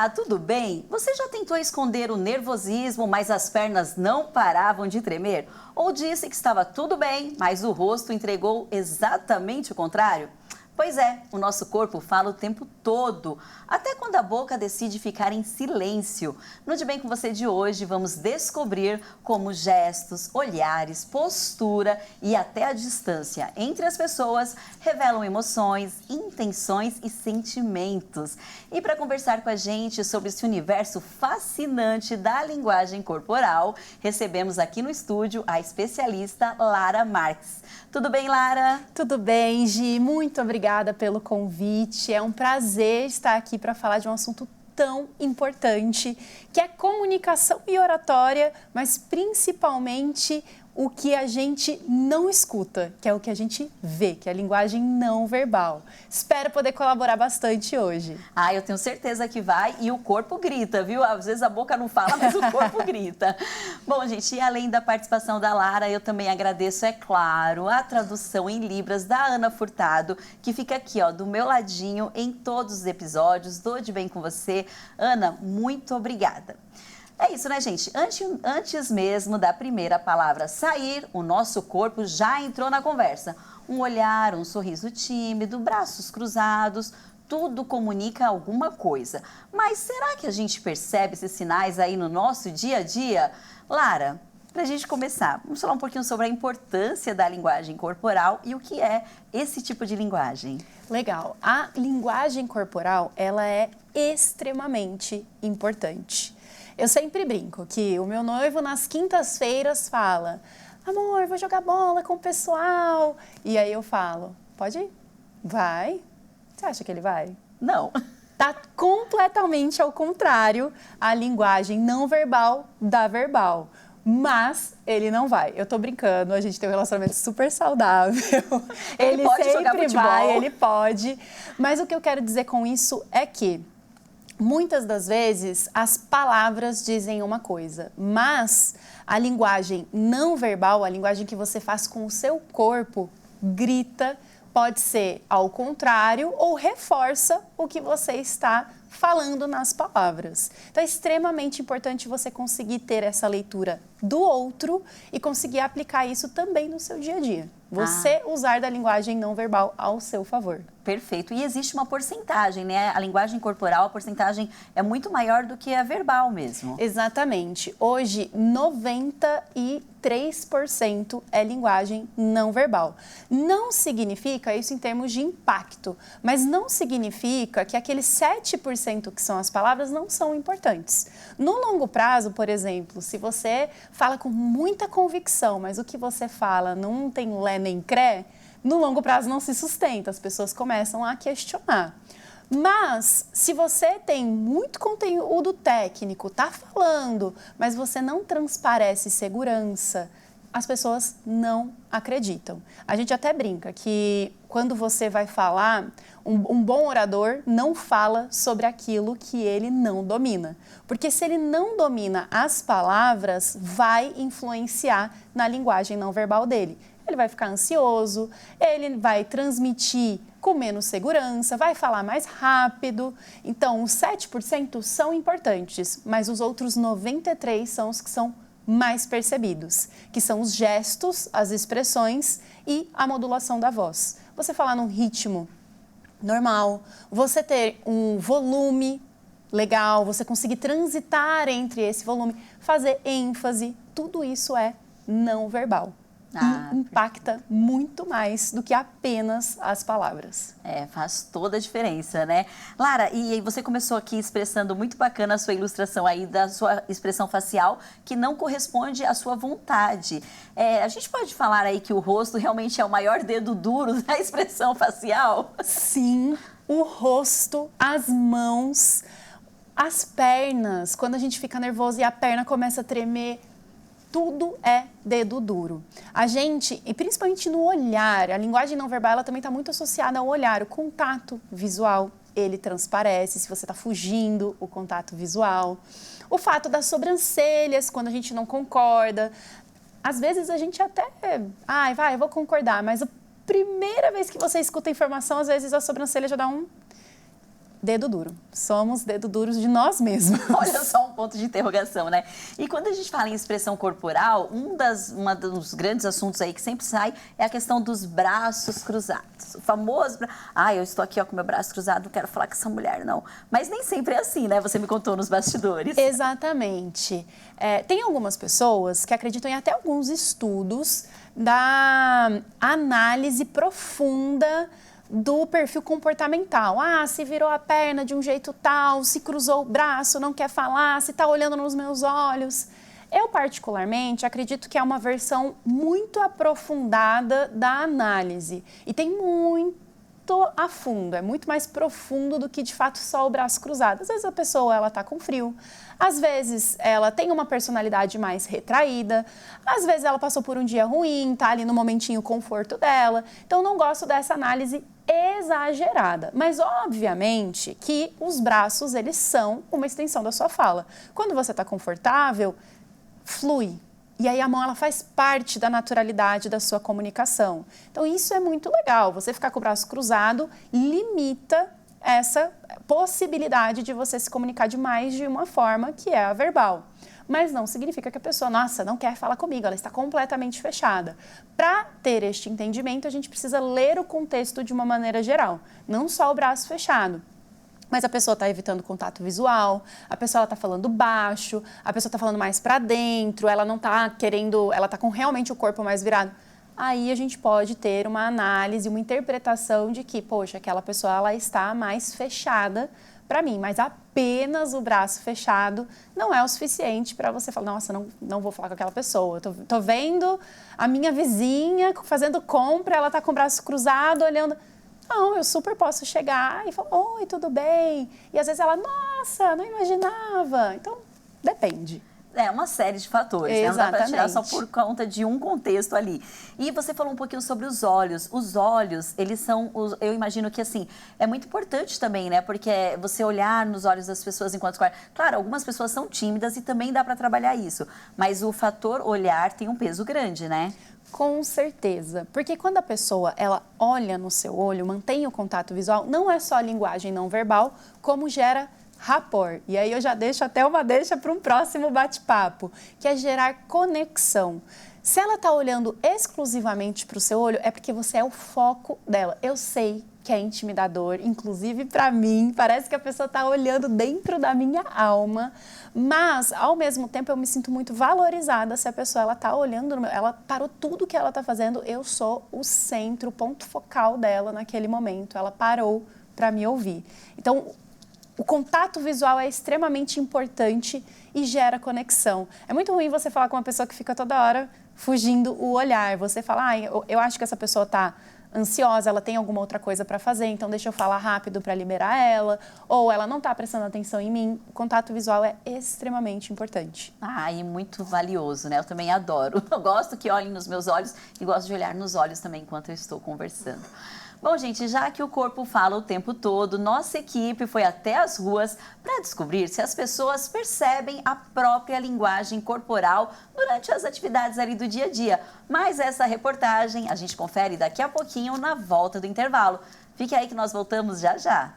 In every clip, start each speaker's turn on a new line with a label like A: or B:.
A: Olá, tudo bem? Você já tentou esconder o nervosismo, mas as pernas não paravam de tremer? Ou disse que estava tudo bem, mas o rosto entregou exatamente o contrário? Pois é, o nosso corpo fala o tempo todo, até quando a boca decide ficar em silêncio. No De Bem Com Você de hoje, vamos descobrir como gestos, olhares, postura e até a distância entre as pessoas revelam emoções, intenções e sentimentos. E para conversar com a gente sobre esse universo fascinante da linguagem corporal, recebemos aqui no estúdio a especialista Lara Marques. Tudo bem, Lara?
B: Tudo bem, Gi. Muito obrigada pelo convite. É um prazer estar aqui para falar de um assunto tão importante, que é comunicação e oratória, mas principalmente o que a gente não escuta, que é o que a gente vê, que é a linguagem não verbal. Espero poder colaborar bastante hoje.
A: Ah, eu tenho certeza que vai, e o corpo grita, viu? Às vezes a boca não fala, mas o corpo grita. Bom, gente, e além da participação da Lara, eu também agradeço, é claro, a tradução em Libras da Ana Furtado, que fica aqui, ó, do meu ladinho em todos os episódios do De Bem Com Você. Ana, muito obrigada. É isso, né, gente? Antes mesmo da primeira palavra sair, o nosso corpo já entrou na conversa. Um olhar, um sorriso tímido, braços cruzados, tudo comunica alguma coisa. Mas será que a gente percebe esses sinais aí no nosso dia a dia? Lara, para a gente começar, vamos falar um pouquinho sobre a importância da linguagem corporal e o que é esse tipo de linguagem.
B: Legal. A linguagem corporal, ela é extremamente importante. Eu sempre brinco que o meu noivo nas quintas-feiras fala: amor, vou jogar bola com o pessoal. E aí eu falo: pode ir? Vai? Você acha que ele vai?
A: Não.
B: Tá completamente ao contrário a linguagem não verbal da verbal. Mas ele não vai. Eu tô brincando, a gente tem um relacionamento super saudável.
A: Ele pode
B: sempre
A: jogar futebol.
B: vai, ele pode. Mas o que eu quero dizer com isso é que muitas das vezes as palavras dizem uma coisa, mas a linguagem não verbal, a linguagem que você faz com o seu corpo, grita, pode ser ao contrário ou reforça o que você está falando nas palavras. Então é extremamente importante você conseguir ter essa leitura do outro e conseguir aplicar isso também no seu dia a dia. Você usar da linguagem não verbal ao seu favor.
A: Perfeito. E existe uma porcentagem, né? A linguagem corporal, a porcentagem é muito maior do que a verbal mesmo.
B: Exatamente. Hoje, 93% é linguagem não verbal. Não significa isso em termos de impacto, mas não significa que aqueles 7% que são as palavras não são importantes. No longo prazo, por exemplo, se você fala com muita convicção, mas o que você fala não tem lé nem cré, no longo prazo não se sustenta, as pessoas começam a questionar. Mas, se você tem muito conteúdo técnico, tá falando, mas você não transparece segurança, as pessoas não acreditam. A gente até brinca que quando você vai falar, um bom orador não fala sobre aquilo que ele não domina. Porque se ele não domina as palavras, vai influenciar na linguagem não verbal dele. Ele vai ficar ansioso, ele vai transmitir com menos segurança, vai falar mais rápido. Então, os 7% são importantes, mas os outros 93% são os que são mais percebidos, que são os gestos, as expressões e a modulação da voz. Você falar num ritmo normal, você ter um volume legal, você conseguir transitar entre esse volume, fazer ênfase, tudo isso é não verbal. E impacta muito mais do que apenas as palavras.
A: É, faz toda a diferença, né? Lara, e você começou aqui expressando muito bacana a sua ilustração aí da sua expressão facial, que não corresponde à sua vontade. A gente pode falar aí que o rosto realmente é o maior dedo duro da expressão facial?
B: Sim, o rosto, as mãos, as pernas. Quando a gente fica nervoso e a perna começa a tremer, tudo é dedo duro. A gente, e principalmente no olhar, a linguagem não verbal ela também está muito associada ao olhar, o contato visual, ele transparece, se você está fugindo, o contato visual. O fato das sobrancelhas, quando a gente não concorda. Às vezes a gente até, eu vou concordar, mas a primeira vez que você escuta a informação, às vezes a sobrancelha já dá um... dedo duro. Somos dedo duros de nós mesmos.
A: Olha só um ponto de interrogação, né? E quando a gente fala em expressão corporal, um dos grandes assuntos aí que sempre sai é a questão dos braços cruzados. O famoso, eu estou aqui ó, com meu braço cruzado, não quero falar com essa mulher, não. Mas nem sempre é assim, né? Você me contou nos bastidores.
B: Exatamente. Tem algumas pessoas que acreditam em até alguns estudos da análise profunda do perfil comportamental. Se virou a perna de um jeito tal, se cruzou o braço, não quer falar, se está olhando nos meus olhos. Eu, particularmente, acredito que é uma versão muito aprofundada da análise. E tem muito a fundo, é muito mais profundo do que, de fato, só o braço cruzado. Às vezes a pessoa está com frio, às vezes ela tem uma personalidade mais retraída, às vezes ela passou por um dia ruim, está ali no momentinho conforto dela. Então, não gosto dessa análise exagerada. Mas, obviamente, que os braços, eles são uma extensão da sua fala. Quando você está confortável, flui. E aí a mão, ela faz parte da naturalidade da sua comunicação. Então, isso é muito legal. Você ficar com o braço cruzado limita essa possibilidade de você se comunicar de mais de uma forma, que é a verbal. Mas não significa que a pessoa, não quer falar comigo, ela está completamente fechada. Para ter este entendimento, a gente precisa ler o contexto de uma maneira geral, não só o braço fechado. Mas a pessoa está evitando contato visual, a pessoa está falando baixo, a pessoa está falando mais para dentro, ela não está querendo, ela está com realmente o corpo mais virado. Aí a gente pode ter uma análise, uma interpretação de que, poxa, aquela pessoa ela está mais fechada para mim, mas apenas o braço fechado não é o suficiente para você falar, nossa, não vou falar com aquela pessoa. Eu tô vendo a minha vizinha fazendo compra, ela está com o braço cruzado, olhando. Não, eu super posso chegar e falar, oi, tudo bem? E às vezes ela, nossa, não imaginava. Então, depende.
A: É uma série de fatores, né? Não dá para tirar só por conta de um contexto ali. E você falou um pouquinho sobre os olhos. Os olhos, eles são, eu imagino que assim, é muito importante também, né? Porque você olhar nos olhos das pessoas enquanto... Claro, algumas pessoas são tímidas e também dá para trabalhar isso. Mas o fator olhar tem um peso grande, né?
B: Com certeza, porque quando a pessoa ela olha no seu olho, mantém o contato visual, não é só a linguagem não verbal, como gera rapport. E aí eu já deixo até uma deixa para um próximo bate-papo, que é gerar conexão. Se ela está olhando exclusivamente para o seu olho, é porque você é o foco dela. Eu sei que é intimidador, inclusive para mim, parece que a pessoa está olhando dentro da minha alma, mas ao mesmo tempo eu me sinto muito valorizada se a pessoa ela está olhando, ela parou tudo que ela está fazendo, eu sou o centro, o ponto focal dela naquele momento, ela parou para me ouvir. Então, o contato visual é extremamente importante e gera conexão. É muito ruim você falar com uma pessoa que fica toda hora fugindo o olhar. Você fala, eu acho que essa pessoa está ansiosa, ela tem alguma outra coisa para fazer, então deixa eu falar rápido para liberar ela, ou ela não está prestando atenção em mim. O contato visual é extremamente importante.
A: E muito valioso, né? Eu também adoro. Eu gosto que olhem nos meus olhos e gosto de olhar nos olhos também enquanto eu estou conversando. Bom, gente, já que o corpo fala o tempo todo, nossa equipe foi até as ruas para descobrir se as pessoas percebem a própria linguagem corporal durante as atividades ali do dia a dia. Mas essa reportagem a gente confere daqui a pouquinho na volta do intervalo. Fique aí que nós voltamos já já.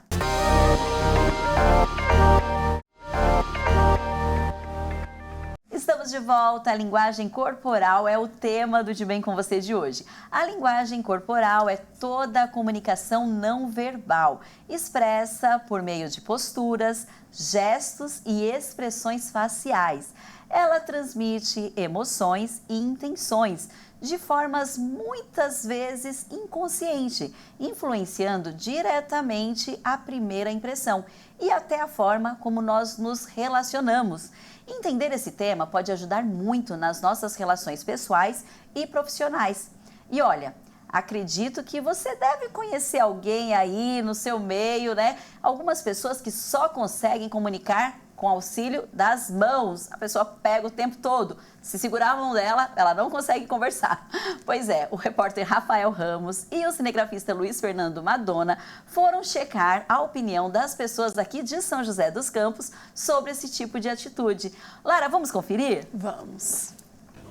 A: Estamos de volta. A linguagem corporal é o tema do De Bem com Você de hoje. A linguagem corporal é toda a comunicação não verbal, expressa por meio de posturas, gestos e expressões faciais. Ela transmite emoções e intenções de formas muitas vezes inconscientes, influenciando diretamente a primeira impressão e até a forma como nós nos relacionamos. Entender esse tema pode ajudar muito nas nossas relações pessoais e profissionais. E olha, acredito que você deve conhecer alguém aí no seu meio, né? Algumas pessoas que só conseguem comunicar com auxílio das mãos. A pessoa pega o tempo todo. Se segurar a mão dela, ela não consegue conversar. Pois é, o repórter Rafael Ramos e o cinegrafista Luiz Fernando Madonna foram checar a opinião das pessoas daqui de São José dos Campos sobre esse tipo de atitude. Lara, vamos conferir?
B: Vamos.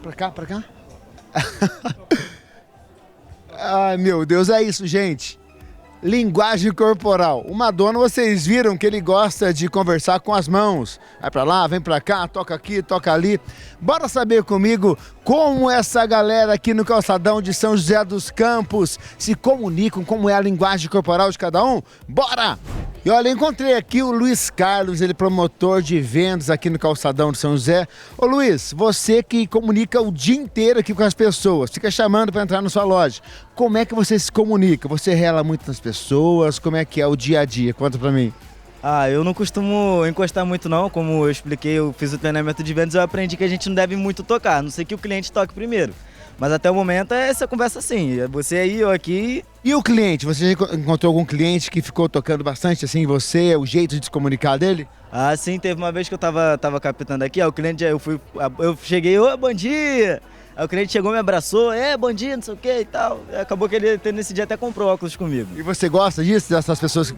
C: Pra cá, pra cá. Ai, meu Deus, é isso, gente. Linguagem corporal. O Madonna, vocês viram que ele gosta de conversar com as mãos. Vai pra lá, vem pra cá, toca aqui, toca ali. Bora saber comigo como essa galera aqui no calçadão de São José dos Campos se comunicam, como é a linguagem corporal de cada um? Bora! E olha, encontrei aqui o Luiz Carlos, ele é promotor de vendas aqui no calçadão de São José. Ô Luiz, você que comunica o dia inteiro aqui com as pessoas, fica chamando para entrar na sua loja. Como é que você se comunica? Você rela muito nas pessoas? Como é que é o dia a dia? Conta pra mim.
D: Eu não costumo encostar muito não, como eu expliquei, eu fiz o treinamento de vendas, eu aprendi que a gente não deve muito tocar, a não sei que o cliente toque primeiro. Mas até o momento é essa conversa assim, você aí, eu aqui.
C: E o cliente? Você já encontrou algum cliente que ficou tocando bastante assim em você, o jeito de se comunicar dele?
D: Sim, teve uma vez que eu tava captando aqui, o cliente, eu cheguei, ô, bom dia! Aí o cliente chegou, me abraçou, bom dia, não sei o que e tal. Acabou que ele nesse dia até comprou óculos comigo.
C: E você gosta disso, dessas pessoas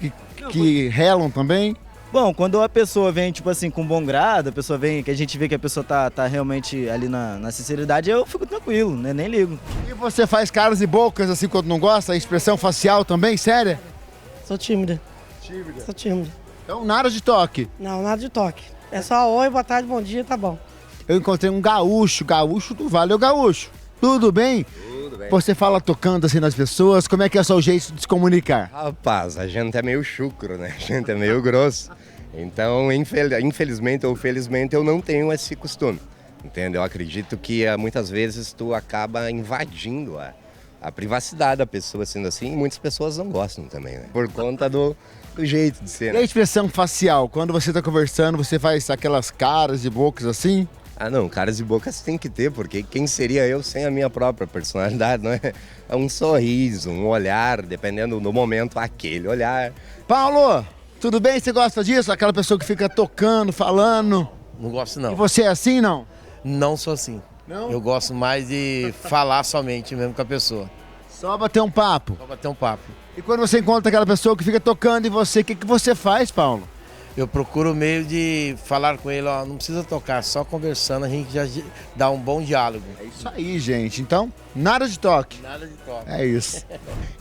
C: que relam também?
D: Bom, quando a pessoa vem, tipo assim, com bom grado, a pessoa vem, que a gente vê que a pessoa tá realmente ali na sinceridade, eu fico tranquilo, né? Nem ligo.
C: E você faz caras e bocas assim quando não gosta? A expressão facial também, séria?
E: Sou tímida.
C: Tímida?
E: Sou tímida.
C: Então nada de toque?
E: Não, nada de toque. É só oi, boa tarde, bom dia, tá bom.
C: Eu encontrei um gaúcho do Vale, o gaúcho. Tudo bem?
F: Tudo bem.
C: Você fala tocando assim nas pessoas, como é que é o seu jeito de se comunicar?
F: Rapaz, a gente é meio chucro, né? A gente é meio grosso. Então, infelizmente ou felizmente, eu não tenho esse costume. Entende? Eu acredito que muitas vezes tu acaba invadindo a privacidade da pessoa sendo assim, e muitas pessoas não gostam também, né? Por conta do jeito de ser.
C: E a expressão facial? Quando você está conversando, você faz aquelas caras e bocas assim?
F: Não, caras e bocas tem que ter, porque quem seria eu sem a minha própria personalidade, não é? É um sorriso, um olhar, dependendo do momento, aquele olhar.
C: Paulo, tudo bem? Você gosta disso? Aquela pessoa que fica tocando, falando?
G: Não gosto não.
C: E você é assim, não?
G: Não sou assim.
C: Não?
G: Eu gosto mais de falar somente mesmo com a pessoa.
C: Só bater um papo.
G: Só bater um papo.
C: E quando você encontra aquela pessoa que fica tocando em você, o que você faz, Paulo?
G: Eu procuro o meio de falar com ele, ó, não precisa tocar, só conversando a gente já dá um bom diálogo.
C: É isso aí, gente. Então, nada de toque.
G: Nada de toque.
C: É isso.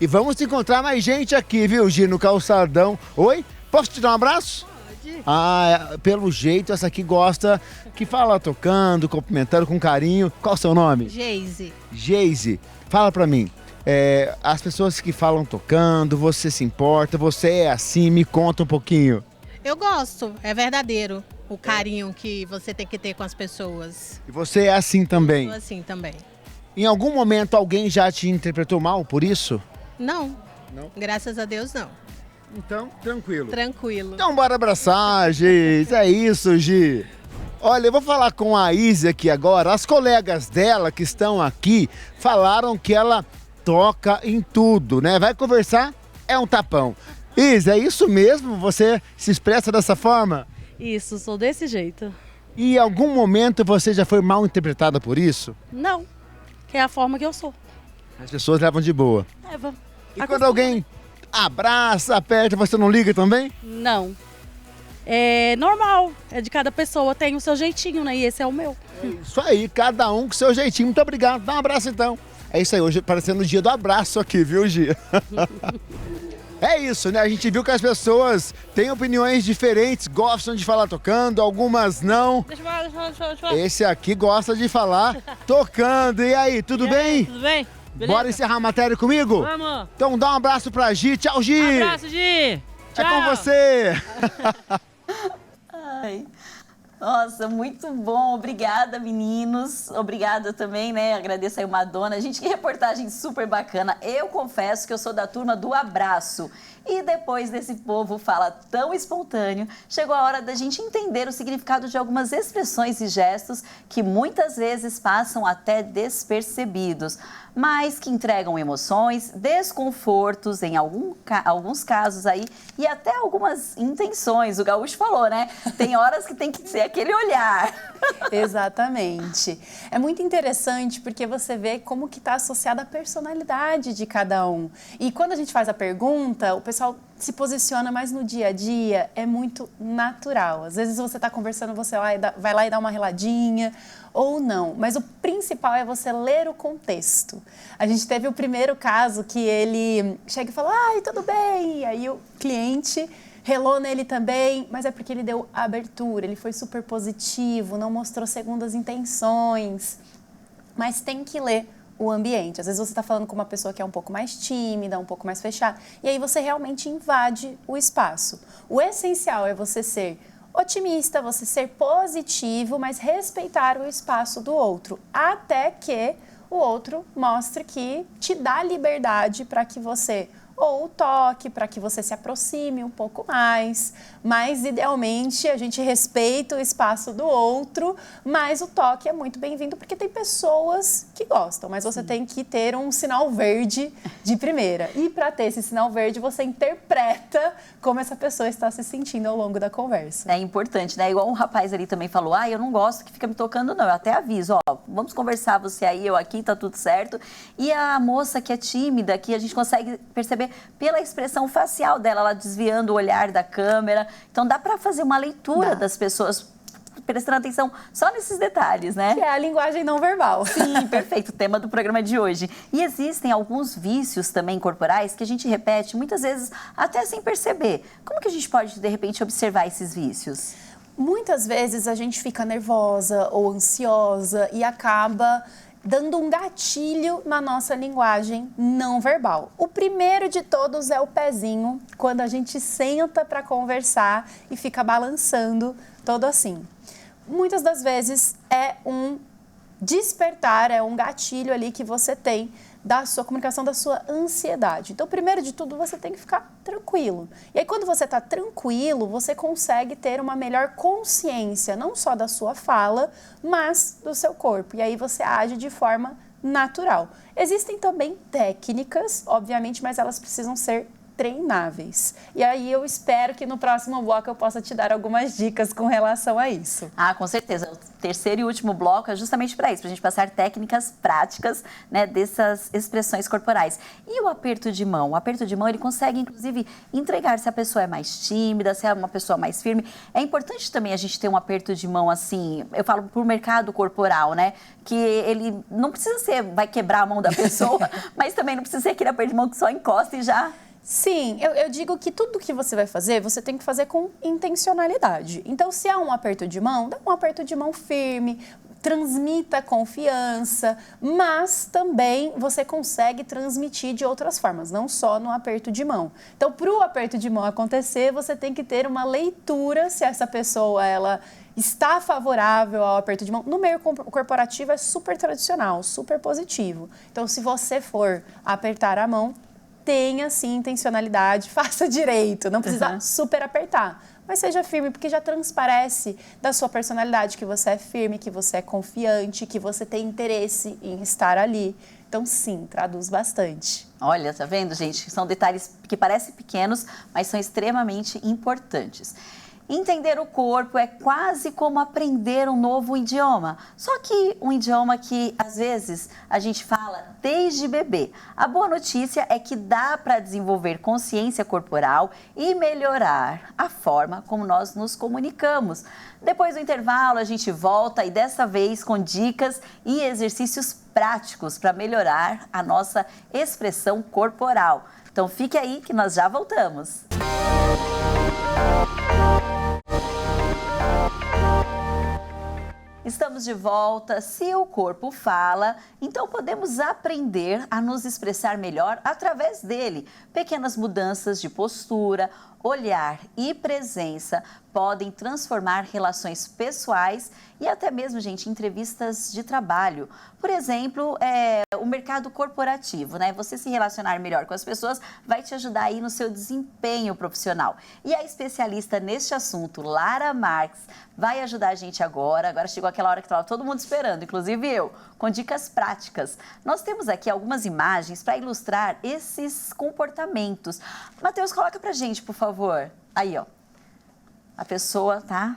C: E vamos encontrar mais gente aqui, viu, Gi, no calçadão. Oi? Posso te dar um abraço? Pode. Pelo jeito, essa aqui gosta que fala tocando, cumprimentando com carinho. Qual o seu nome?
H: Geise.
C: Geise. Fala pra mim. As pessoas que falam tocando, você se importa, você é assim, me conta um pouquinho.
H: Eu gosto, é verdadeiro o carinho que você tem que ter com as pessoas.
C: E você é assim também?
H: Eu assim também.
C: Em algum momento alguém já te interpretou mal por isso?
H: Não.
C: Não?
H: Graças a Deus, não.
C: Então, tranquilo.
H: Tranquilo.
C: Então bora abraçar, Gi. É isso, Gi. Olha, eu vou falar com a Izzy aqui agora. As colegas dela que estão aqui falaram que ela toca em tudo, né? Vai conversar, é um tapão. Izzy, é isso mesmo? Você se expressa dessa forma?
I: Isso, sou desse jeito.
C: E em algum momento você já foi mal interpretada por isso?
I: Não, que é a forma que eu sou.
C: As pessoas levam de boa.
I: Leva.
C: E quando alguém abraça, aperta, você não liga também?
I: Não. É normal, é de cada pessoa, tem o seu jeitinho, né? E esse é o meu.
C: É isso aí, cada um com seu jeitinho. Muito obrigado, dá um abraço então. É isso aí, hoje parecendo o dia do abraço aqui, viu, Gia? É isso, né? A gente viu que as pessoas têm opiniões diferentes, gostam de falar tocando, algumas não.
I: Deixa eu falar.
C: Esse aqui gosta de falar tocando. E aí, tudo bem?
I: Tudo bem? Beleza?
C: Bora encerrar a matéria comigo?
I: Vamos.
C: Então dá um abraço pra Gi. Tchau, Gi!
I: Abraço, Gi! Tchau.
C: É com você!
A: Ai. Nossa, muito bom. Obrigada, meninos. Obrigada também, né? Agradeço aí o Madonna. Gente, que reportagem super bacana. Eu confesso que eu sou da turma do abraço. E depois desse povo fala tão espontâneo, chegou a hora da gente entender o significado de algumas expressões e gestos que muitas vezes passam até despercebidos, mas que entregam emoções, desconfortos em alguns casos aí e até algumas intenções. O Gaúcho falou, né? Tem horas que tem que ser aquele olhar.
B: Exatamente. É muito interessante porque você vê como que está associada a personalidade de cada um. E quando a gente faz a pergunta, o pessoal se posiciona mais no dia a dia, é muito natural. Às vezes você está conversando, você vai lá e dá uma reladinha, ou não. Mas o principal é você ler o contexto. A gente teve o primeiro caso que ele chega e fala, ai, tudo bem. E aí o cliente relou nele também, mas é porque ele deu abertura, ele foi super positivo, não mostrou segundas intenções. Mas tem que ler o ambiente. Às vezes você está falando com uma pessoa que é um pouco mais tímida, um pouco mais fechada, e aí você realmente invade o espaço. O essencial é você ser otimista, você ser positivo, mas respeitar o espaço do outro, até que o outro mostre que te dá liberdade para que você ou o toque, para que você se aproxime um pouco mais, mas idealmente a gente respeita o espaço do outro, mas o toque é muito bem-vindo porque tem pessoas que gostam, mas você tem que ter um sinal verde de primeira. E para ter esse sinal verde, você interpreta como essa pessoa está se sentindo ao longo da conversa.
A: É importante, né? Igual um rapaz ali também falou, eu não gosto que fica me tocando não, eu até aviso, vamos conversar, você aí, eu aqui, tá tudo certo. E a moça que é tímida, que a gente consegue perceber pela expressão facial dela, ela desviando o olhar da câmera. Então dá para fazer uma leitura das pessoas prestando atenção só nesses detalhes, né?
B: Que é a linguagem não verbal.
A: Sim, perfeito, o tema do programa de hoje. E existem alguns vícios também corporais que a gente repete muitas vezes até sem perceber. Como que a gente pode, de repente, observar esses vícios?
B: Muitas vezes a gente fica nervosa ou ansiosa e acaba dando um gatilho na nossa linguagem não verbal. O primeiro de todos é o pezinho, quando a gente senta para conversar e fica balançando todo assim. Muitas das vezes é um despertar, é um gatilho ali que você tem da sua comunicação, da sua ansiedade. Então, primeiro de tudo, você tem que ficar tranquilo. E aí, quando você está tranquilo, você consegue ter uma melhor consciência, não só da sua fala, mas do seu corpo. E aí você age de forma natural. Existem também técnicas, obviamente, mas elas precisam ser treináveis. E aí eu espero que no próximo bloco eu possa te dar algumas dicas com relação a isso.
A: Com certeza. O terceiro e último bloco é justamente para isso, para a gente passar técnicas práticas, né, dessas expressões corporais. E o aperto de mão? O aperto de mão, ele consegue, inclusive, entregar se a pessoa é mais tímida, se é uma pessoa mais firme. É importante também a gente ter um aperto de mão, assim, eu falo por mercado corporal, né, que ele não precisa ser, vai quebrar a mão da pessoa, mas também não precisa ser aquele aperto de mão que só encosta e já...
B: Sim, eu digo que tudo que você vai fazer, você tem que fazer com intencionalidade. Então, se há um aperto de mão, dá um aperto de mão firme, transmita confiança, mas também você consegue transmitir de outras formas, não só no aperto de mão. Então, para o aperto de mão acontecer, você tem que ter uma leitura se essa pessoa, ela está favorável ao aperto de mão. No meio corporativo é super tradicional, super positivo. Então, se você for apertar a mão, tenha, sim, intencionalidade, faça direito, não precisa super apertar, mas seja firme, porque já transparece da sua personalidade que você é firme, que você é confiante, que você tem interesse em estar ali. Então, sim, traduz bastante.
A: Olha, tá vendo, gente? São detalhes que parecem pequenos, mas são extremamente importantes. Entender o corpo é quase como aprender um novo idioma, só que um idioma que, às vezes, a gente fala desde bebê. A boa notícia é que dá para desenvolver consciência corporal e melhorar a forma como nós nos comunicamos. Depois do intervalo, a gente volta e dessa vez com dicas e exercícios práticos para melhorar a nossa expressão corporal. Então fique aí que nós já voltamos. Estamos de volta. Se o corpo fala, então podemos aprender a nos expressar melhor através dele. Pequenas mudanças de postura, olhar e presença podem transformar relações pessoais e até mesmo, gente, entrevistas de trabalho. Por exemplo, o mercado corporativo, né? Você se relacionar melhor com as pessoas vai te ajudar aí no seu desempenho profissional. E a especialista neste assunto, Lara Marques, vai ajudar a gente agora. Agora chegou aquela hora que estava todo mundo esperando, inclusive eu, com dicas práticas. Nós temos aqui algumas imagens para ilustrar esses comportamentos. Matheus, coloca pra gente, por favor. Aí, ó. A pessoa tá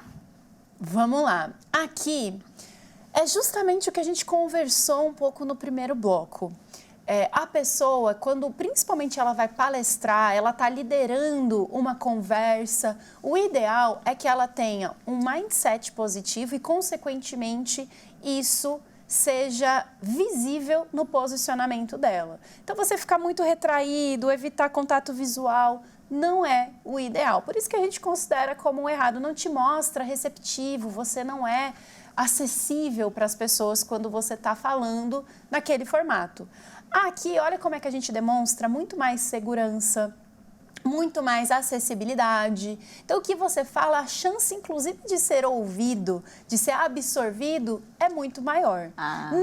B: Vamos lá. Aqui é justamente o que a gente conversou um pouco no primeiro bloco. A pessoa, quando principalmente ela vai palestrar, ela está liderando uma conversa, o ideal é que ela tenha um mindset positivo e, consequentemente, isso seja visível no posicionamento dela. Então, você ficar muito retraído, evitar contato visual, não é o ideal. Por isso que a gente considera como um errado. Não te mostra receptivo, você não é acessível para as pessoas quando você está falando naquele formato. Aqui, olha como é que a gente demonstra muito mais segurança, muito mais acessibilidade. Então, o que você fala, a chance, inclusive, de ser ouvido, de ser absorvido, é muito maior.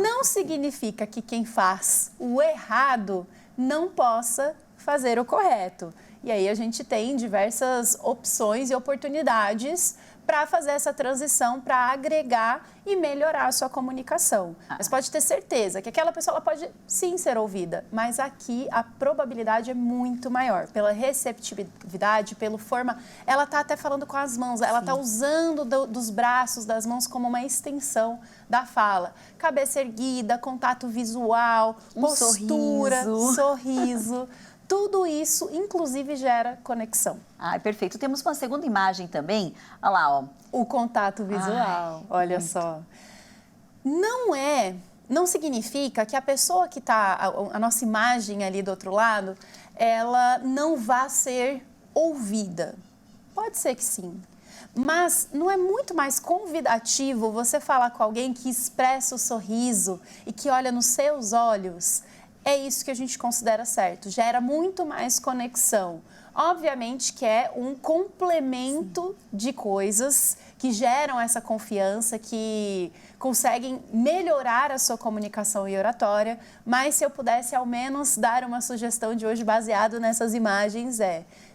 B: Não significa que quem faz o errado não possa fazer o correto. E aí a gente tem diversas opções e oportunidades para fazer essa transição, para agregar e melhorar a sua comunicação. Mas pode ter certeza que aquela pessoa ela pode sim ser ouvida, mas aqui a probabilidade é muito maior. Pela receptividade, pelo forma... Ela está até falando com as mãos, ela está usando dos braços, das mãos como uma extensão da fala. Cabeça erguida, contato visual, postura, sorriso. Tudo isso, inclusive, gera conexão.
A: Perfeito. Temos uma segunda imagem também. Olha lá, ó.
B: O contato visual, olha só. Não significa que a pessoa que está, a nossa imagem ali do outro lado, ela não vá ser ouvida. Pode ser que sim. Mas não é muito mais convidativo você falar com alguém que expressa o sorriso e que olha nos seus olhos? É isso que a gente considera certo, gera muito mais conexão. Obviamente que é um complemento de coisas que geram essa confiança, que conseguem melhorar a sua comunicação e oratória, mas se eu pudesse ao menos dar uma sugestão de hoje baseado nessas imagens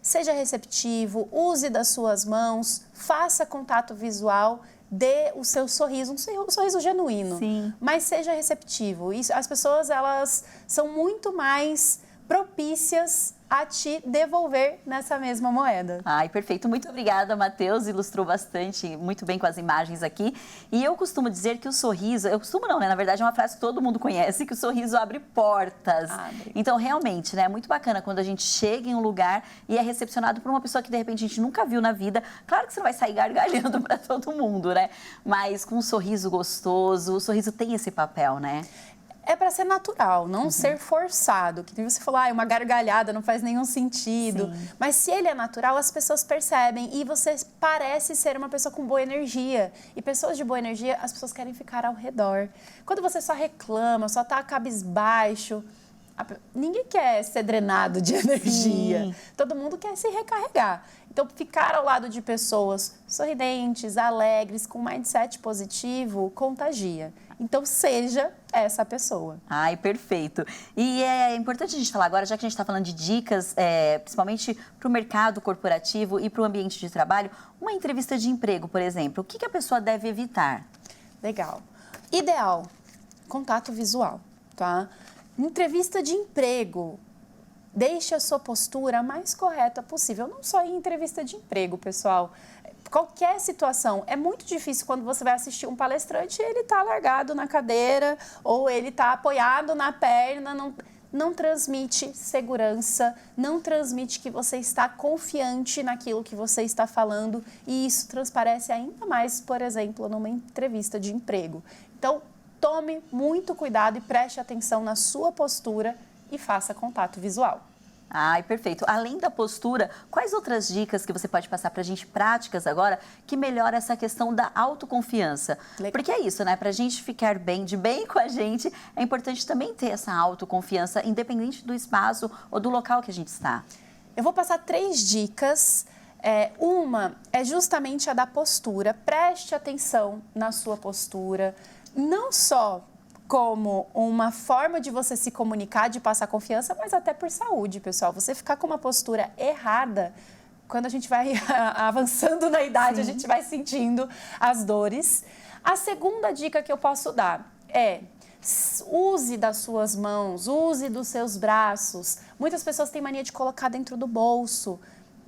B: seja receptivo, use das suas mãos, faça contato visual, dê o seu sorriso, um sorriso genuíno, mas seja receptivo. Isso, as pessoas elas são muito mais propícias a te devolver nessa mesma moeda.
A: Perfeito. Muito obrigada, Matheus. Ilustrou bastante, muito bem com as imagens aqui. E eu costumo dizer que o sorriso... Eu costumo não, né? Na verdade, é uma frase que todo mundo conhece, que o sorriso abre portas. Então, realmente, né? É muito bacana quando a gente chega em um lugar e é recepcionado por uma pessoa que, de repente, a gente nunca viu na vida. Claro que você não vai sair gargalhando para todo mundo, né? Mas com um sorriso gostoso, o sorriso tem esse papel, né?
B: É para ser natural, não ser forçado. Que você falou, uma gargalhada não faz nenhum sentido. Mas se ele é natural, as pessoas percebem e você parece ser uma pessoa com boa energia. E pessoas de boa energia, as pessoas querem ficar ao redor. Quando você só reclama, só está cabisbaixo, ninguém quer ser drenado de energia. Todo mundo quer se recarregar. Então, ficar ao lado de pessoas sorridentes, alegres, com mindset positivo, contagia. Então, seja essa pessoa.
A: Perfeito. E é importante a gente falar agora, já que a gente está falando de dicas, principalmente para o mercado corporativo e para o ambiente de trabalho, uma entrevista de emprego, por exemplo, o que a pessoa deve evitar?
B: Legal. Ideal, contato visual, tá? Entrevista de emprego. Deixe a sua postura mais correta possível. Não só em entrevista de emprego, pessoal. Qualquer situação. É muito difícil quando você vai assistir um palestrante e ele está largado na cadeira ou ele está apoiado na perna. Não transmite segurança, não transmite que você está confiante naquilo que você está falando. E isso transparece ainda mais, por exemplo, numa entrevista de emprego. Então, tome muito cuidado e preste atenção na sua postura e faça contato visual.
A: Perfeito. Além da postura, quais outras dicas que você pode passar para a gente, práticas agora, que melhora essa questão da autoconfiança? Legal. Porque é isso, né? Para a gente ficar bem com a gente, é importante também ter essa autoconfiança, independente do espaço ou do local que a gente está.
B: Eu vou passar 3 dicas. Uma é justamente a da postura. Preste atenção na sua postura, não só como uma forma de você se comunicar, de passar confiança, mas até por saúde, pessoal. Você ficar com uma postura errada, quando a gente vai avançando na idade, a gente vai sentindo as dores. A segunda dica que eu posso dar é: use das suas mãos, use dos seus braços. Muitas pessoas têm mania de colocar dentro do bolso.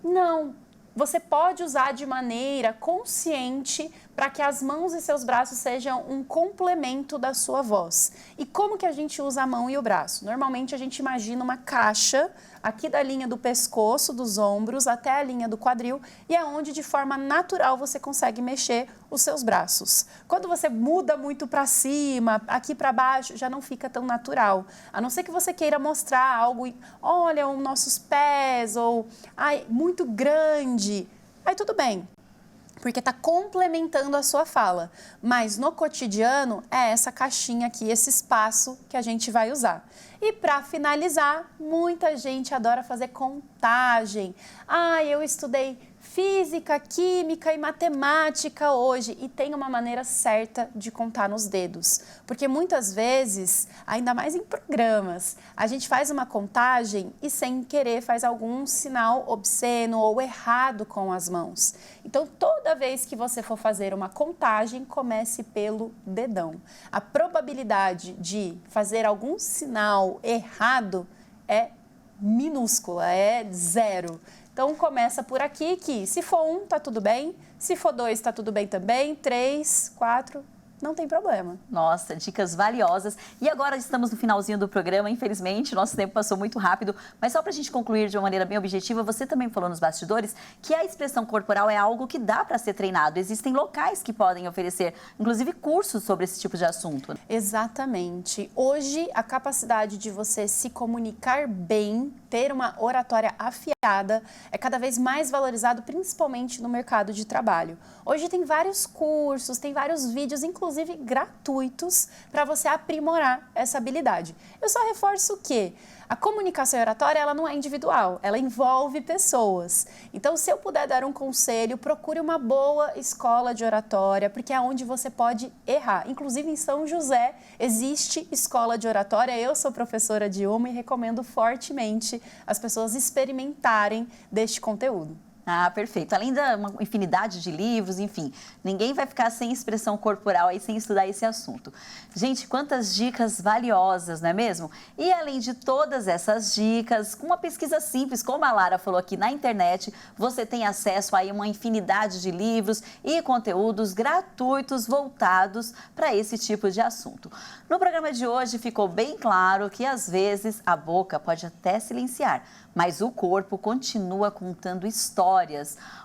B: Não. Você pode usar de maneira consciente para que as mãos e seus braços sejam um complemento da sua voz. E como que a gente usa a mão e o braço? Normalmente a gente imagina uma caixa aqui da linha do pescoço, dos ombros, até a linha do quadril, e é onde de forma natural você consegue mexer os seus braços. Quando você muda muito para cima, aqui para baixo, já não fica tão natural. A não ser que você queira mostrar algo, olha, os nossos pés, ou muito grande, aí tudo bem, porque está complementando a sua fala. Mas no cotidiano é essa caixinha aqui, esse espaço que a gente vai usar. E para finalizar, muita gente adora fazer contagem. Eu estudei física, química e matemática hoje e tem uma maneira certa de contar nos dedos. Porque muitas vezes, ainda mais em programas, a gente faz uma contagem e sem querer faz algum sinal obsceno ou errado com as mãos. Então, toda vez que você for fazer uma contagem, comece pelo dedão. A probabilidade de fazer algum sinal errado é minúscula, é 0. Então, começa por aqui que se for 1, tá tudo bem. Se for 2, tá tudo bem também. 3, 4, não tem problema.
A: Nossa, dicas valiosas. E agora estamos no finalzinho do programa, infelizmente, nosso tempo passou muito rápido, mas só para a gente concluir de uma maneira bem objetiva, você também falou nos bastidores que a expressão corporal é algo que dá para ser treinado. Existem locais que podem oferecer, inclusive, cursos sobre esse tipo de assunto.
B: Exatamente. Hoje, a capacidade de você se comunicar bem, ter uma oratória afiada, é cada vez mais valorizado, principalmente no mercado de trabalho. Hoje tem vários cursos, tem vários vídeos, inclusive gratuitos, para você aprimorar essa habilidade. Eu só reforço que a comunicação e oratória, ela não é individual, ela envolve pessoas. Então, se eu puder dar um conselho, procure uma boa escola de oratória, porque é onde você pode errar. Inclusive, em São José, existe escola de oratória. Eu sou professora de uma e recomendo fortemente as pessoas experimentarem deste conteúdo.
A: Perfeito. Além da uma infinidade de livros, enfim, ninguém vai ficar sem expressão corporal aí, sem estudar esse assunto. Gente, quantas dicas valiosas, não é mesmo? E além de todas essas dicas, com uma pesquisa simples, como a Lara falou aqui na internet, você tem acesso a uma infinidade de livros e conteúdos gratuitos voltados para esse tipo de assunto. No programa de hoje ficou bem claro que às vezes a boca pode até silenciar, mas o corpo continua contando histórias.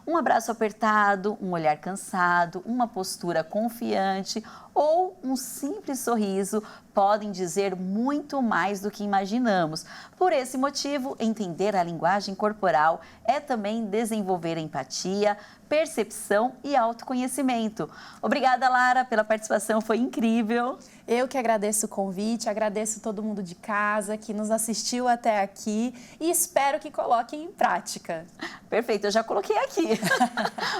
A: Um abraço apertado, um olhar cansado, uma postura confiante ou um simples sorriso podem dizer muito mais do que imaginamos. Por esse motivo, entender a linguagem corporal é também desenvolver empatia, percepção e autoconhecimento. Obrigada, Lara, pela participação, foi incrível.
B: Eu que agradeço o convite, agradeço todo mundo de casa que nos assistiu até aqui e espero que coloquem em prática.
A: Perfeito, eu já coloquei aqui.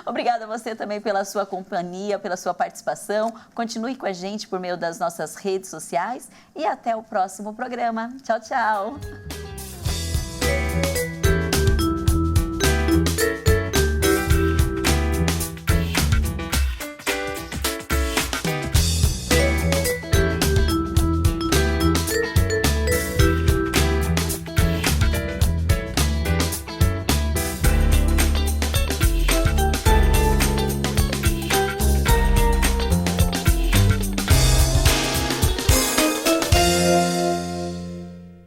A: Obrigada a você também pela sua companhia, pela sua participação. Continue com a gente por meio das nossas redes sociais e até o próximo programa. Tchau, tchau.